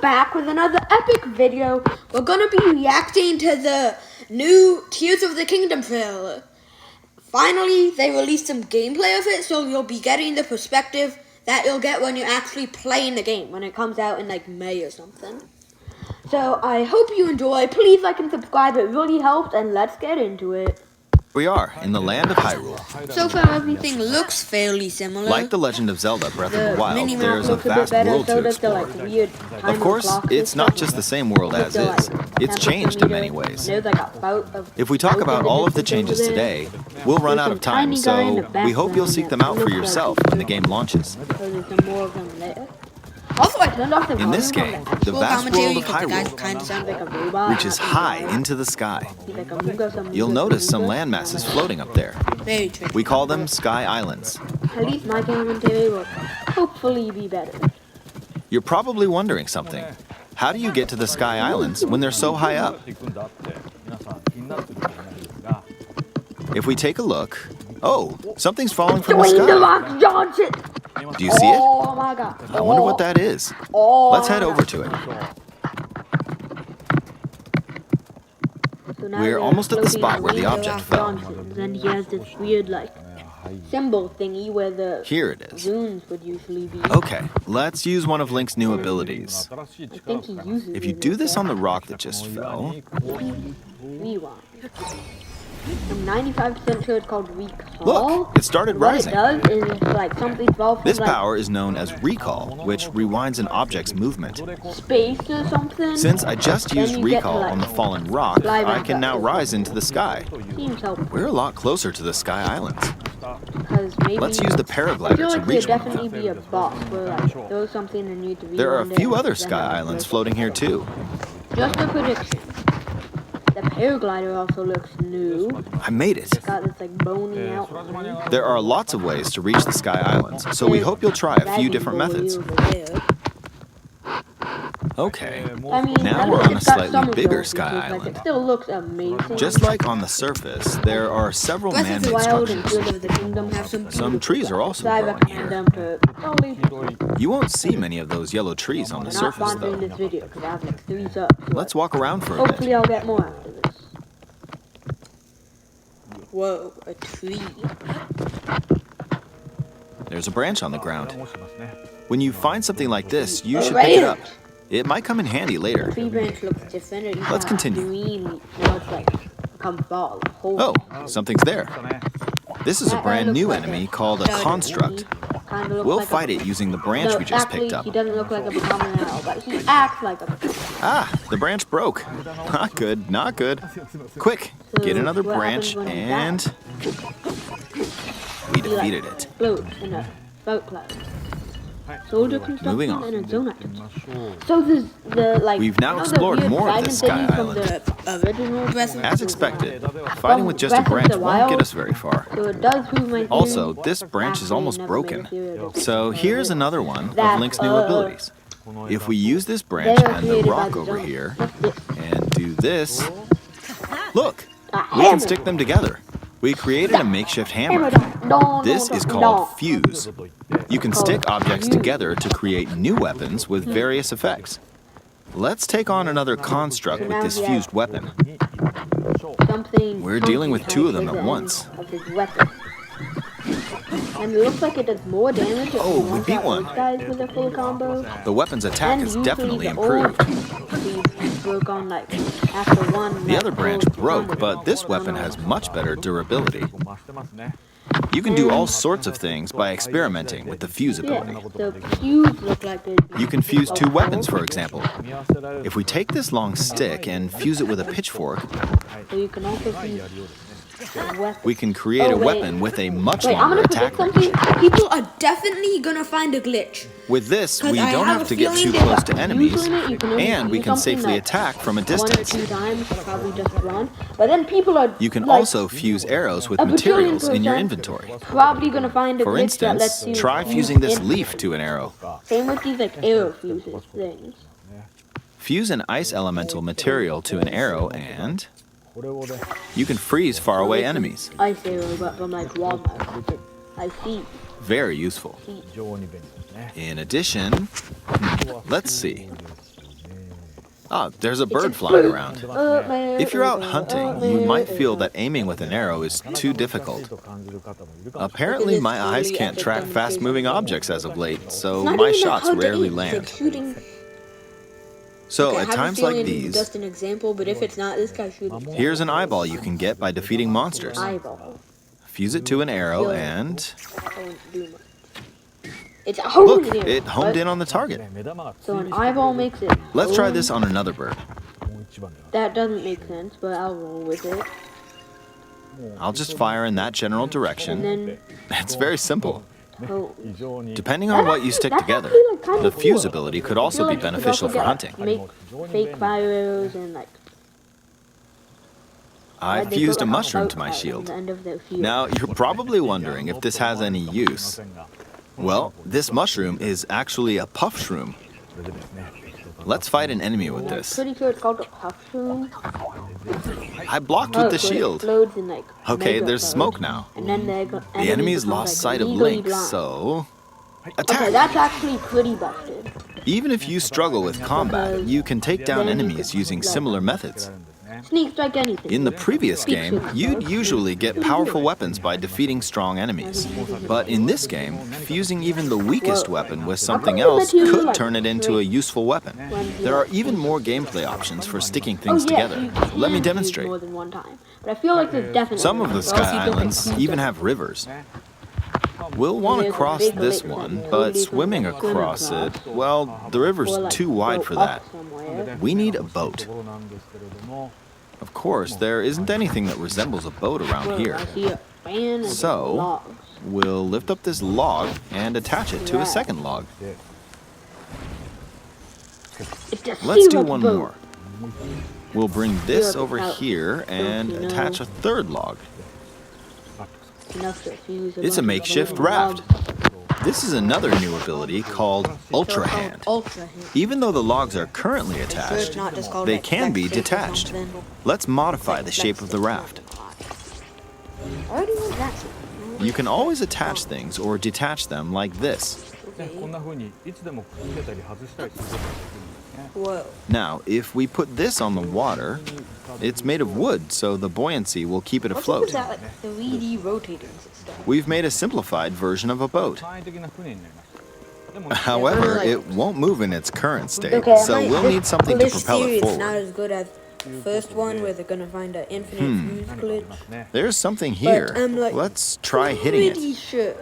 back with another epic video. We're gonna be reacting to the new Tears of the Kingdom trailer. Finally, they released some gameplay of it, so you'll be getting the perspective that you'll get when you're actually playing the game, when it comes out in like May or something. So I hope you enjoy. Please like and subscribe, it really helps, and let's get into it. We are in the land of Hyrule. So far, everything looks fairly similar. Like The Legend of Zelda Breath of the Wild, minimap there's a looks bit vast better, world so to does the, explore. weird Of course, timer clock it's not system. just the same world as There's is. still, It's changed in many ways. There's like a bout of If we talk open about all of the dimensions changes over there. today, we'll run There's out of some time, tiny guy in the so we hope you'll background seek them that out for looks like yourself he's when the game launches. So there's some more of them later. Also, I turned off the In this volume game, on the vast world of the guy Hyrule kind of sounds like a robot. reaches high into the sky. He's like a Mooga, some You'll Mooga, notice some Mooga. land masses floating up there. Very tricky. We call them Sky Islands. At least my commentary will hopefully be better. You're probably wondering something. How do you get to the Sky Islands when they're so high up? If we take a look, oh, something's falling from the Dwayne The sky. Rock Johnson! Do you see it? Oh my god. I wonder what that is. Let's head over to it. So now We're they're almost at the floating spot where the Dwayne object Rock fell. Johnson. Then he has this weird like symbol thingy where the Here it is. runes would usually be. Okay, let's use one of Link's new abilities. I think he uses If you it do like this that. on the rock that just fell, Rewind. I'm 95% sure it's called recall. look, it started What rising. it does is it's like something falls from This like power is known as recall, which rewinds an object's movement. space or something. Since I just Then used you get to, recall like, on the fallen rock, fly I back can up. now rise into the sky. Seems helpful We're a lot closer to the Sky Islands. because maybe Let's use the I feel paraglider to like reach there'd one of definitely them. be a boss where like throw something and need to be. There are a one few day, other then Sky have Islands to- floating here too. Just a prediction. The paraglider also looks new. I made it. Got this like bony outline. There are lots of ways to reach the Sky Islands, so we hope you'll try a few different methods. Okay, I mean, now at we're least on a it's got slightly some bigger results, Sky which is, like, Island. it still looks amazing. Just like on the surface, there are several Breath of the man-made Wild and structures. Tears of the Kingdom have Some trees are also so I growing recommend here. them to probably You won't see many of those yellow trees on the not surface sponsoring though. this video because I have like 3 subs. so Let's walk around for a hopefully bit. I'll get more after this. Whoa, a tree. There's a branch on the ground. When you find something like this, you should pick it up. It might come in handy later. Tree branch looks different. It used to Let's have continue. Green, now it's like become fall. Oh, something's there. This is a brand new enemy called a construct. We'll fight it using the branch we just picked up. He doesn't look like a common now, but he acts like a. Ah, the branch broke. Not good, not good. Quick, get another What branch happens when he and we defeated it. Float in a boat cloud. Soldier construction Moving on. and a zone items. So this the like. We've now you know, the explored weird more of diamond this Sky thingy from Island. the original Breath of- As expected, fighting with just a Breath of branch the won't get Wild. us very far. So it does prove my theory. Also, this branch is Actually, almost never broken. made a theory of it. So here's another one of That, Link's new abilities. If we use this branch They were and the created by rock the over zone. here What's this? and do this, look, A we can hammer. stick them together. We created a makeshift hammer. This is called fuse. You can stick objects together to create new weapons with various effects. Let's take on another construct with this fused weapon. Something. We're dealing with funky two of trying them to at the once. end of his weapon. And it looks like it does more damage if Oh, you we one beat shot one. those guys with a full combo. The weapon's attack And is usually definitely the old improved. we broke on like after one. The other branch broke, but this weapon has much better durability. You can do all sorts of things by experimenting with the fuse ability. Yeah, the fuse look like they'd be You can fuse two weapons, for example. If we take this long stick and fuse it with a pitchfork, So you can also fuse a weapon. we can create Oh, a wait. weapon with a much Wait, I'm longer gonna attack predict range. something. People are definitely gonna find a glitch. With this, 'Cause we I don't have have a to get feeling too there's close a to fuse enemies, in it. You can only and we use can something safely like attack from a 1 or distance. 2 times, probably just one. But then people are. You can like, also fuse arrows with a bajillion materials in your percent inventory. Probably gonna find a For glitch that lets instance, you try fuse fusing this in- leaf to an arrow. Same with these like arrow fuses things. Fuse an ice elemental material to an arrow and you can freeze faraway enemies. Ice arrow, but from like Walmart. I see. Very useful. In addition, let's see. Ah, there's a bird flying around. If you're out hunting, you might feel that aiming with an arrow is too difficult. Apparently, my eyes can't track fast-moving objects as of late, so my shots rarely land. So, at times like these, just an example, but if it's not, this guy's shooting. here's an eyeball you can get by defeating monsters. Eyeball. Fuse it to an arrow and... It's a homing Look, it homed in on the target. So an eyeball makes it. Let's try this on another bird. That doesn't make sense, but I'll roll with it. I'll just fire in that general And direction. then It's very simple. home. Depending on what you stick That's together, actually, like, kinda the cool. fuse ability could I also feel be like you could beneficial also for get, hunting. Make fake fire arrows and like. I've they fused put, a like, mushroom boat to my ties on shield. the end of their fuse. Now, you're probably wondering if this has any use. Well, this mushroom is actually a puff shroom. Let's fight an enemy with I'm this. pretty sure it's called a puff shroom. I blocked with the so it shield. explodes in, like, Okay, mega there's bugs. smoke now. And then The enemy's lost sight of Link, so... Okay, Attack! that's actually pretty busted. Even if you struggle with combat, you can take down enemies using similar methods. Sneak strike anything. In the previous game, you'd usually get powerful weapons by defeating strong enemies. But in this game, fusing even the weakest weapon with something else could turn it into a useful weapon. There are even more gameplay options for sticking things together. Let me demonstrate. More than one time, but I feel like there's definitely Some of the Sky Islands even have rivers. We'll want to cross this one, but swimming across it, well, the river's too wide for that. We need a boat. Of course, there isn't anything that resembles a boat around here. I see a fan and So, logs. we'll lift up this log and attach it to a second log. It's a Let's do sea-rock one boat. more. We'll bring this Europe over out. here and Filipino. attach a third log. Enough to fuse It's a bunch of makeshift little raft. logs. This is another new ability called Ultra Hand. Ultra Hand. Even though the logs are currently So it's attached, not just called they like can be flex stick or detached. something. Let's modify the shape of the raft. I already want that. You can always attach things or detach them like this. Whoa. Now, if we put this on the water, it's made of wood, so the buoyancy will keep it What's up afloat. with that like 3D rotating system? We've made a simplified version of a boat. However, it won't move in its current state, so we'll need something to propel it It's not forward. as good as the first one where they're gonna find an infinite fuse glitch. There's something here. I'm like Let's try hitting pretty it. sure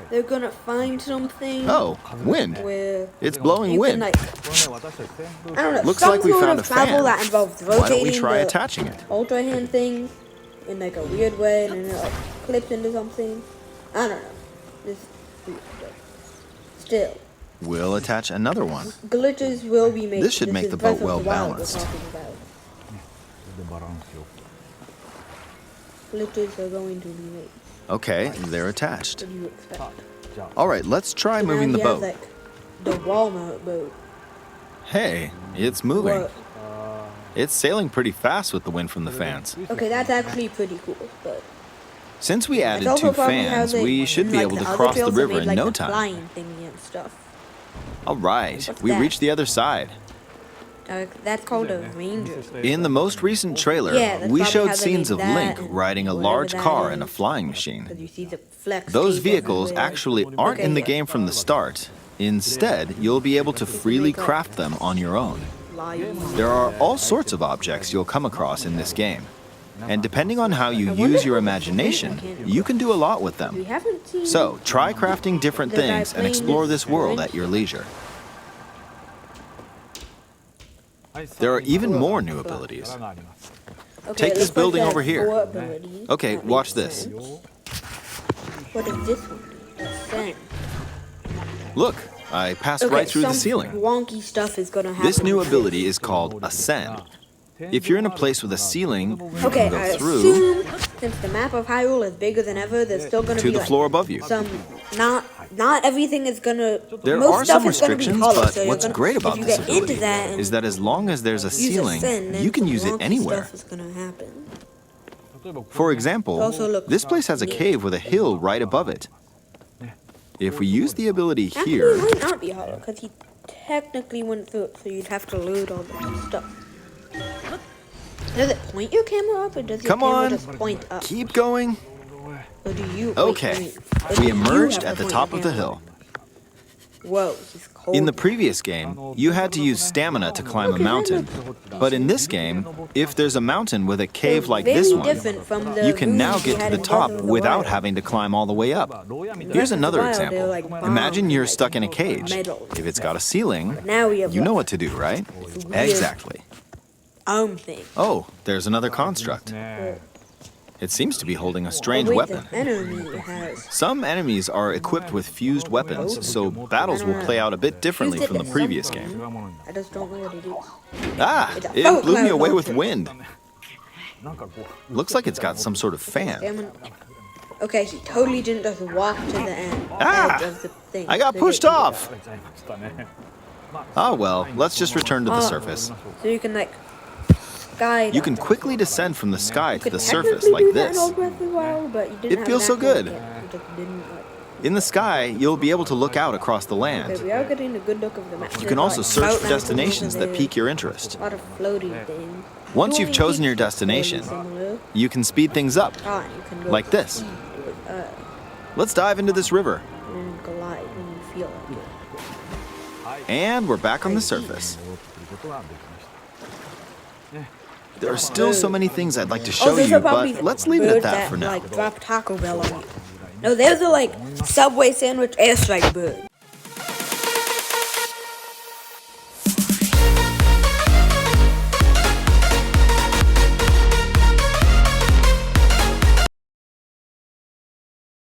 they're gonna find something Oh, wind. where It's blowing you can wind. like I don't know. Looks some like we sort found of a travel fan. that involves Why don't we rotating try the attaching it? Ultra Hand thing in like a weird way, and then it like clips into something. I don't know. This is weird, but still. We'll attach another one. Glitches will be made. This should make is the Breath boat of the Wild we're well-balanced. talking about. Glitches are going to be made. Okay, they're attached. What do you expect? All right, let's try So now moving the he has, boat. like, the Walmart boat. Hey, it's moving. What? It's sailing pretty fast with the wind from the fans. Okay, that's actually pretty cool, but Since we it's added also two probably how fans, they, we should be like, able to the other cross the trails are river made, in like, no the time. flying thingy and stuff. All right, What's we that? reached the other side. That's called a ranger. In the most recent trailer, Yeah, that's we probably showed how they scenes made of that Link and riding a whatever large that car and a is. flying Because machine. you see the flex. Those tape vehicles everywhere. actually aren't in the Okay, game from the start. Instead, you'll be able to freely craft them on your own. There are all sorts of objects you'll come across in this game. And depending on how you use your imagination, you can do a lot with We them. haven't seen. So, try crafting different The guy things and playing explore this this world wrench? at your leisure. There are even more new abilities. Okay, take it this looks building like over there are here. 4 abilities. Okay, That watch makes this. sense. What does this one do? Ascend. Look, I passed Okay, right through the some ceiling. wonky stuff is gonna happen. This new with ability is called Ascend. If you're in a place with a ceiling, you Okay, can I go through assume since the map of Hyrule is bigger than ever, there's still gonna to be the like floor above you. some not everything is gonna. There most are stuff some is gonna be restrictions, hollow, but so you're what's gonna, great about if you this get into ability that and is that as long as there's a use ceiling, Ascend, then you can some use it wonky anywhere. Stuff is gonna happen. For example, Also looks this place has a neat. cave with a hill right above it. If we use the ability Actually, here, it might not be hollow because he technically went through it, so you'd have to load all the stuff. Does it point your camera up, or does your Come camera on. just point up? Keep going. Or do you? Okay, or do we you emerged have at to the point top your of the camera? hill. Whoa, he's cold. In the previous game, you had to use stamina to climb a mountain. But in this game, if there's a mountain with a cave like this one, different from the you can now rooms we get to had the in top Breath of the without Wild. having to climb all the way up. Here's another example. Imagine you're stuck in a cage. If it's got a ceiling, Now we have you know what to do, right? Exactly. thing. Oh, there's another construct. It seems to be holding a strange Wait, weapon. the enemy has. Some enemies are equipped with fused weapons, so battles will play out a bit differently from the previous game. I just don't know what it is. Ah, it blew me away with wind. Looks like it's got some sort of fan. Damn. Okay, he totally didn't just walk to the end. Ah! edge of the thing. I got pushed off. Ah, well, let's just return to the surface. So you can like guide. You can quickly descend from the sky to the surface technically like do that in this. Old Breath of the Wild, but you didn't It have feels so an accent good. yet. You just didn't, like- In the sky, you'll be able to look out across the Okay, land. we are getting a good look of the map. You can also search for destinations that pique your interest. A lot of floaty things. Once you've Doing chosen your things destination, similar. you can speed things up, Ah, you can go like this. Let's dive into this river. and glide when you feel like it. And we're back on the surface. There are still so many things I'd like to show those you, are probably but let's leave it at birds that for now. Like drop Taco Bell on you. No, those are like Subway sandwich airstrike birds.